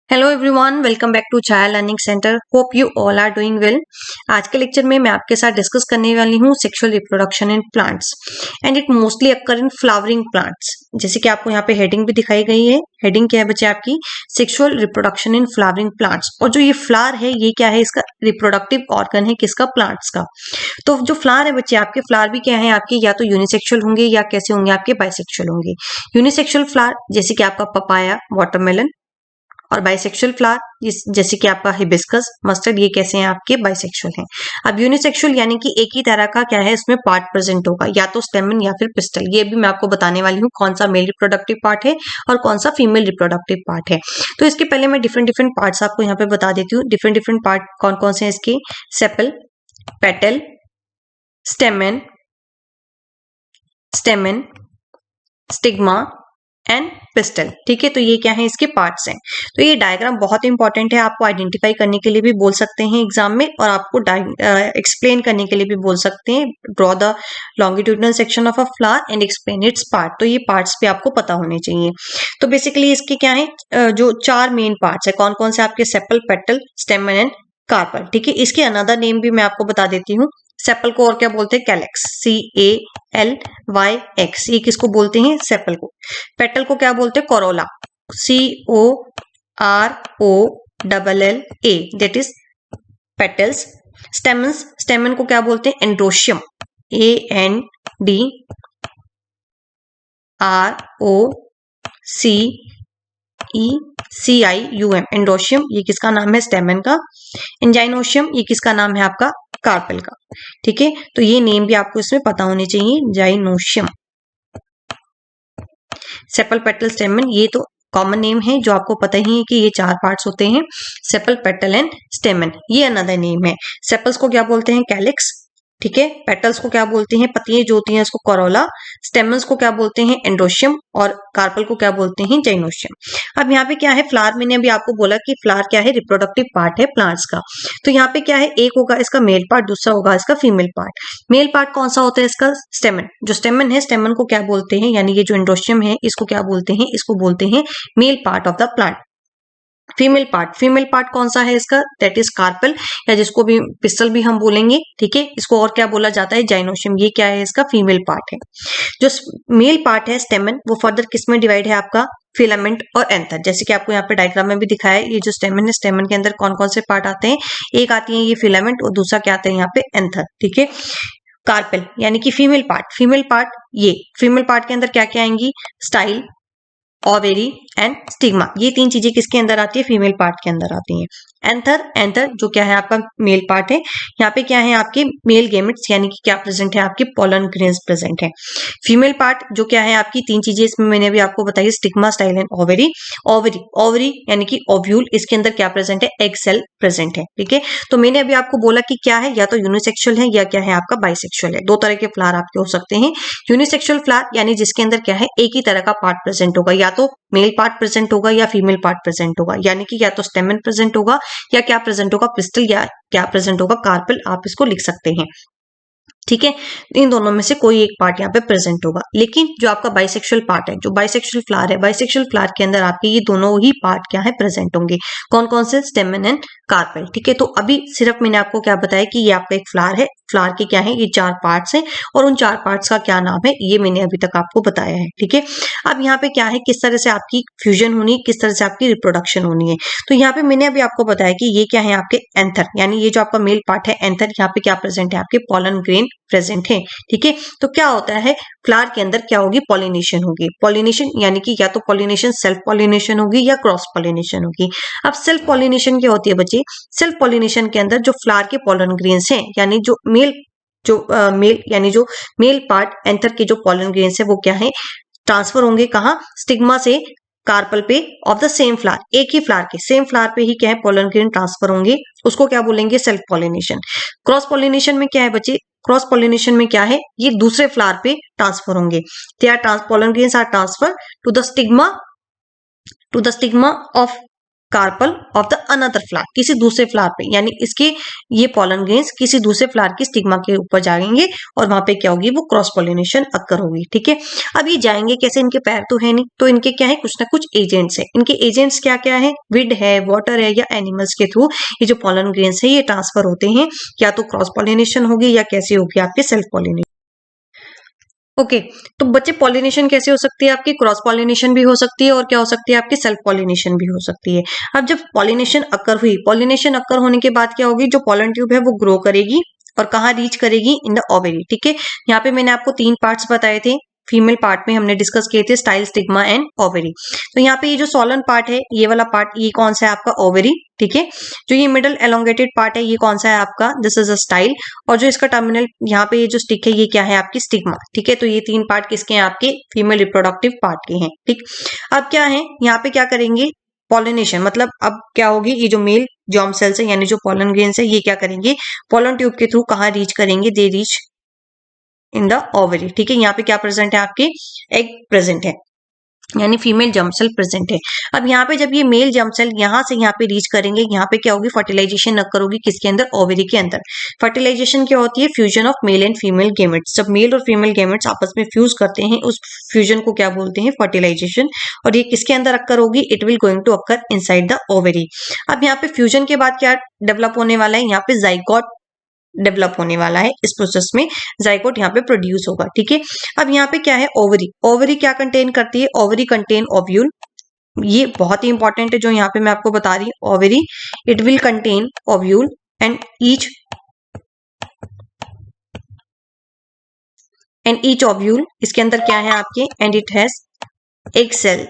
Hello everyone, welcome back to Chhaya learning centre. Hope you all are doing well. आज के lecture में मैं आपके साथ डिस्कस करने वाली हूँ sexual reproduction in plants and it mostly occur in flowering plants. जैसे कि आपको यहाँ पे हेडिंग भी दिखाई गई है। हेडिंग क्या है बच्चे आपकी? Sexual reproduction in flowering plants. और जो ये फ्लावर है ये क्या है? इसका रिप्रोडक्टिव ऑर्गन है किसका? प्लांट्स का। तो जो फ्लावर है बच्चे आपके, फ्लावर भी क्या है आपके? या तो यूनिसेक्सुअल होंगे या कैसे होंगे आपके? बाइसेक्सुअल होंगे। यूनिसेक्सुअल फ्लावर जैसे कि आपका पपाया, वाटरमेलन, और बाइसेक्सुअल फ्लावर जैसे कि आपका हिबिस्कस, मस्टर्ड, ये कैसे हैं आपके? बाइसेक्सुअल हैं। अब यूनिसेक्सुअल यानी कि एक ही तरह का क्या है इसमें पार्ट प्रेजेंट होगा, या तो स्टेमन या फिर पिस्टल। ये भी मैं आपको बताने वाली हूँ कौन सा मेल रिप्रोडक्टिव पार्ट है और कौन सा फीमेल रिप्रोडक्टिव पार्ट है। तो इसके पहले मैं डिफरेंट डिफरेंट पार्ट्स आपको यहाँ पे बता देती हूँ। डिफरेंट डिफरेंट पार्ट कौन कौन से हैं इसके? Sepal, petal, स्टेमन, स्टेमन, stigma and pistol. ठीक है, तो ये क्या है? इसके पार्ट्स हैं। तो ये डायग्राम बहुत इंपॉर्टेंट है, आपको आइडेंटिफाई करने के लिए भी बोल सकते हैं एग्जाम में, और आपको एक्सप्लेन करने के लिए भी बोल सकते हैं। Draw the longitudinal section of a flower and explain it's part. तो ये पार्ट्स भी आपको पता होने चाहिए। तो बेसिकली इसके क्या है, जो चार मेन पार्ट्स है कौन कौन से आपके? Sepal, petal, stamen and carpel. ठीक है, इसके अनदर नेम भी मैं आपको बता देती हूँ। सेपल को और क्या बोलते हैं? Calyx, CALYX। ये किसको बोलते हैं? सेपल को। पेटल को क्या बोलते हैं? Corolla, COROLLA, that is petals. Stamens, स्टेमन को क्या बोलते हैं? एंड्रोशियम, ANDROCECIUM, एंड्रोशियम, ये किसका नाम है? स्टेमन का। एंजाइनोशियम, ये किसका नाम है आपका? कार्पेल का। ठीक है, तो ये नेम भी आपको इसमें पता होने चाहिए। जाइनोशियम, सेपल, पेटल, स्टेमन, ये तो कॉमन नेम है जो आपको पता ही है कि ये चार पार्ट्स होते हैं, सेपल, पेटल एंड स्टेमन। ये अनदर नेम है। सेपल्स को क्या बोलते हैं? कैलिक्स। ठीक है, पेटल्स को क्या बोलते हैं? पत्तियां जो होती हैं उसको कोरोला। स्टेमन्स को क्या बोलते हैं? एंड्रोशियम। और कार्पल को क्या बोलते हैं? जाइनोशियम। अब यहाँ पे क्या है? फ्लावर, मैंने अभी आपको बोला कि फ्लावर क्या है? रिप्रोडक्टिव पार्ट है प्लांट्स का। तो यहाँ पे क्या है? एक होगा इसका मेल पार्ट, दूसरा होगा इसका फीमेल पार्ट। मेल पार्ट कौन सा होता है इसका? स्टेमन। जो स्टेमन है, स्टेमन को क्या बोलते हैं? यानी ये जो एंड्रोशियम है इसको क्या बोलते हैं? इसको बोलते हैं male part of the plant. Female part, female part कौन सा है इसका? दैट इज कार्पल, या जिसको भी पिस्टल भी हम बोलेंगे। ठीक है, इसको और क्या बोला जाता है? जाइनोशियम। ये क्या है? इसका फीमेल पार्ट है। जो मेल पार्ट है स्टेमन, वो फर्दर किस में डिवाइड है आपका? फिलामेंट और एंथर। जैसे कि आपको यहाँ पे डायग्राम में भी दिखाया है, ये जो स्टेमन है, स्टेमन के अंदर कौन कौन से पार्ट आते हैं? एक आती है ये फिलामेंट, और दूसरा क्या आता है यहाँ पे? एंथर। ठीक है, कार्पेल यानी कि फीमेल पार्ट। फीमेल पार्ट, ये फीमेल पार्ट के अंदर क्या क्या आएंगी? Style, ovary and stigma. ये तीन चीजें किसके अंदर आती है? फीमेल पार्ट के अंदर आती हैं। एंथर, एंथर जो क्या है आपका? मेल पार्ट है। यहाँ पे क्या है आपके? मेल गेमेट्स, यानी कि क्या प्रेजेंट है आपके? पोलन ग्रेन्स प्रेजेंट है। फीमेल पार्ट जो क्या है आपकी? तीन चीजें इसमें मैंने अभी आपको बताई, stigma, style and ovary. Ovary, ovary यानी कि ओव्यूल, इसके अंदर क्या प्रेजेंट है? एग सेल प्रेजेंट है। ठीक है, तो मैंने अभी आपको बोला कि क्या है, या तो यूनिसेक्सुअल है या क्या है आपका? बाइसेक्सुअल है। दो तरह के फ्लावर आपके हो सकते हैं। यूनिसेक्सुअल फ्लावर यानी जिसके अंदर क्या है? एक ही तरह का पार्ट प्रेजेंट होगा, या तो मेल पार्ट प्रेजेंट होगा या फीमेल पार्ट प्रेजेंट होगा, यानी कि या तो स्टेमन प्रेजेंट होगा या क्या प्रेजेंट होगा? पिस्टल, या क्या प्रेजेंट होगा? कार्पेल। आप इसको लिख सकते हैं। ठीक है, इन दोनों में से कोई एक पार्ट यहाँ पे प्रेजेंट होगा। लेकिन जो आपका बाइसेक्सुअल पार्ट है, जो बाइसेक्सुअल फ्लावर है, बाइसेक्सुअल फ्लावर के अंदर आपके ये दोनों ही पार्ट क्या है? प्रेजेंट होंगे। कौन कौन से? स्टेमन एंड कार्पेल। ठीक है, तो अभी सिर्फ मैंने आपको क्या बताया कि ये आपका एक फ्लावर है। फ्लावर के क्या है? ये चार पार्ट्स हैं, और उन चार पार्ट्स का क्या नाम है ये मैंने अभी तक आपको बताया है। ठीक है, अब यहाँ पे क्या है? किस तरह से आपकी फ्यूजन होनी है, किस तरह से आपकी रिप्रोडक्शन होनी है। तो यहाँ पे मैंने अभी आपको बताया कि ये क्या है आपके? एंथर, यानी ये जो आपका मेल पार्ट है एंथर, यहाँ पे क्या प्रेजेंट है आपके? पोलन ग्रेन प्रेजेंट है। ठीक है, तो क्या होता है? फ्लावर के अंदर क्या होगी? पॉलिनेशन होगी। पॉलिनेशन यानी कि या तो पॉलिनेशन सेल्फ पॉलिनेशन होगी या क्रॉस पॉलिनेशन होगी। अब सेल्फ पॉलिनेशन क्या होती है बच्चे? सेल्फ पॉलिनेशन के अंदर जो फ्लावर के पोलन ग्रेन्स हैं, यानी जो मेल यानी जो मेल पार्ट एंथर के जो पोलन ग्रेन्स है वो क्या है? ट्रांसफर होंगे कहाँ? स्टिग्मा से कार्पल पे ऑफ द सेम फ्लावर। एक ही फ्लावर के सेम फ्लावर पे ही क्या है? पोलन ग्रेन ट्रांसफर होंगे। उसको क्या बोलेंगे? Self pollination. क्रॉस पॉलिनेशन में क्या है बच्चे? क्रॉस पॉलिनेशन में क्या है? ये दूसरे फ्लावर पे ट्रांसफर होंगे। Pollen grains are transfer to the stigma of carpel of the another flower, किसी दूसरे फ्लावर पे, यानी इसके ये पॉलन ग्रेन्स किसी दूसरे फ्लावर की स्टिग्मा के ऊपर जाएंगे और वहां पे क्या होगी, वो क्रॉस पॉलिनेशन अक्कर होगी। ठीक है, अब ये जाएंगे कैसे, इनके पैर तो है नहीं, तो इनके क्या है, कुछ ना कुछ एजेंट्स है। इनके एजेंट्स क्या क्या है, विंड है, वाटर है, या एनिमल्स के थ्रू ये जो पॉलन ग्रेन्स है ये ट्रांसफर होते हैं, या तो क्रॉस पॉलिनेशन होगी या कैसे होगी आपके सेल्फ पॉलिनेशन। ओके, तो बच्चे पॉलिनेशन कैसे हो सकती है आपकी, क्रॉस पॉलिनेशन भी हो सकती है और क्या हो सकती है आपकी सेल्फ पॉलिनेशन भी हो सकती है। अब जब पॉलिनेशन अकर हुई, पॉलिनेशन अकर होने के बाद क्या होगी, जो पॉलन ट्यूब है वो ग्रो करेगी और कहाँ रीच करेगी, इन द ओवेरी। ठीक है, यहाँ पे मैंने आपको 3 पार्ट्स बताए थे, फीमेल पार्ट में हमने डिस्कस किए थे स्टाइल, स्टिग्मा एंड ओवेरी। तो यहाँ पे ये जो सोलन पार्ट है, ये वाला पार्ट, ये कौन सा है आपका, ओवेरी। ठीक है, जो ये मिडल एलोंगेटेड पार्ट है, ये कौन सा है आपका, दिस इज अ स्टाइल। और जो इसका टर्मिनल यहाँ पे ये जो स्टिक है, ये क्या है आपकी स्टिग्मा। ठीक है, तो ये 3 पार्ट किसके हैं, आपके फीमेल रिप्रोडक्टिव पार्ट के हैं। ठीक, अब क्या है यहाँ पे क्या करेंगे, पॉलिनेशन, मतलब अब क्या होगी, ये जो मेल जॉर्म सेल्स है यानी जो पॉलन ग्रेन्स है, ये क्या करेंगे, पॉलन ट्यूब के थ्रू कहाँ रीच करेंगे, they reach in the ovary. ठीक है, यहाँ पे क्या प्रेजेंट है, आपके एग प्रेजेंट है, यानी फीमेल जर्म सेल प्रेजेंट है। अब यहाँ पे जब ये मेल जर्म सेल यहाँ से यहाँ पे रीच करेंगे, यहाँ पे क्या होगी, फर्टिलाइजेशन अक्कर होगी, किसके अंदर, ओवरी के अंदर। फर्टिलाइजेशन क्या होती है, fusion of male and female gametes. जब मेल और फीमेल गेमेट्स आपस में फ्यूज करते हैं, उस फ्यूजन को क्या बोलते हैं, फर्टिलाइजेशन। और ये किसके अंदर अक्कर होगी, it will going to occur inside the ovary. अब यहाँ पे फ्यूजन के बाद क्या डेवलप होने वाला है, यहाँ पे जाइगोट डेवलप होने वाला है, इस प्रोसेस में जाइगोट यहाँ पे प्रोड्यूस होगा। ठीक है, अब यहाँ पे क्या है, ओवरी। ओवरी क्या कंटेन करती है, ओवरी कंटेन ओव्यूल। ये बहुत ही इंपॉर्टेंट है जो यहाँ पे मैं आपको बता रही हूँ, ovary it will contain ovule and each ovule, इसके अंदर क्या है आपके, and it has egg cell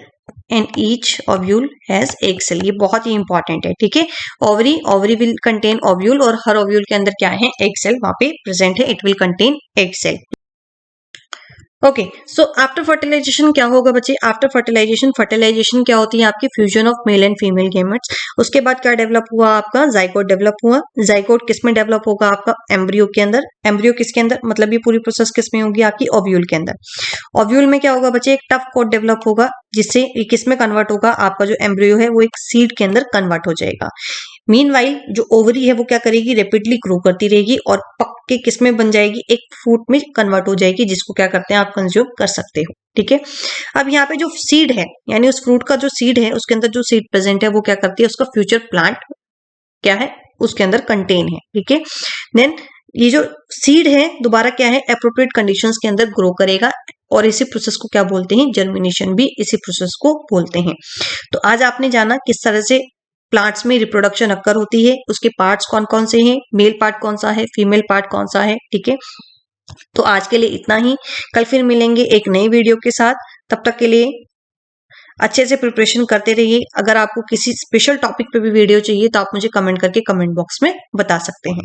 and each ovule has egg cell. ये बहुत ही इंपॉर्टेंट है। ठीक है, ओवरी विल कंटेन ओव्यूल, और हर ओव्यूल के अंदर क्या है, एग सेल वहां पे प्रेजेंट है, it will contain egg cell. Okay, so after fertilization क्या होगा बच्चे, आफ्टर फर्टिलाइजेशन, फर्टिलाइजेशन क्या होती है आपकी, fusion of male and female gametes. उसके बाद क्या डेवलप हुआ आपका, जाइगोट डेवलप हुआ। जाइगोट किस में डेवलप होगा आपका, एम्ब्रियो के अंदर। एम्ब्रियो किसके अंदर, मतलब ये पूरी प्रोसेस किस में होगी आपकी, ओव्यूल के अंदर। ओव्यूल में क्या होगा बच्चे, एक टफ कोट डेवलप होगा, जिससे ये किस में कन्वर्ट होगा, आपका जो एम्ब्रियो है वो एक सीड के अंदर कन्वर्ट हो जाएगा। मीनवाइल जो ओवरी है वो क्या करेगी, रेपिडली ग्रो करती रहेगी और पक के किस में बन जाएगी, एक फ्रूट में कन्वर्ट हो जाएगी, जिसको क्या करते हैं आप कंज्यूम कर सकते हो। ठीक है, अब यहाँ पे जो सीड है, यानी उस फ्रूट का जो सीड है, उसके अंदर जो सीड प्रेजेंट है वो क्या करती है, उसका फ्यूचर प्लांट क्या है, उसके अंदर कंटेन है। ठीक है, देन ये जो सीड है दोबारा क्या है, एप्रोप्रिएट कंडीशंस के अंदर ग्रो करेगा, और इसी प्रोसेस को क्या बोलते हैं, जर्मिनेशन भी इसी प्रोसेस को बोलते हैं। तो आज आपने जाना किस तरह से प्लांट्स में रिप्रोडक्शन अक्कर होती है, उसके पार्ट्स कौन कौन से हैं, मेल पार्ट कौन सा है, फीमेल पार्ट कौन सा है। ठीक है, तो आज के लिए इतना ही, कल फिर मिलेंगे एक नई वीडियो के साथ। तब तक के लिए अच्छे से प्रिपरेशन करते रहिए। अगर आपको किसी स्पेशल टॉपिक पे भी वीडियो चाहिए तो आप मुझे कमेंट करके कमेंट बॉक्स में बता सकते हैं।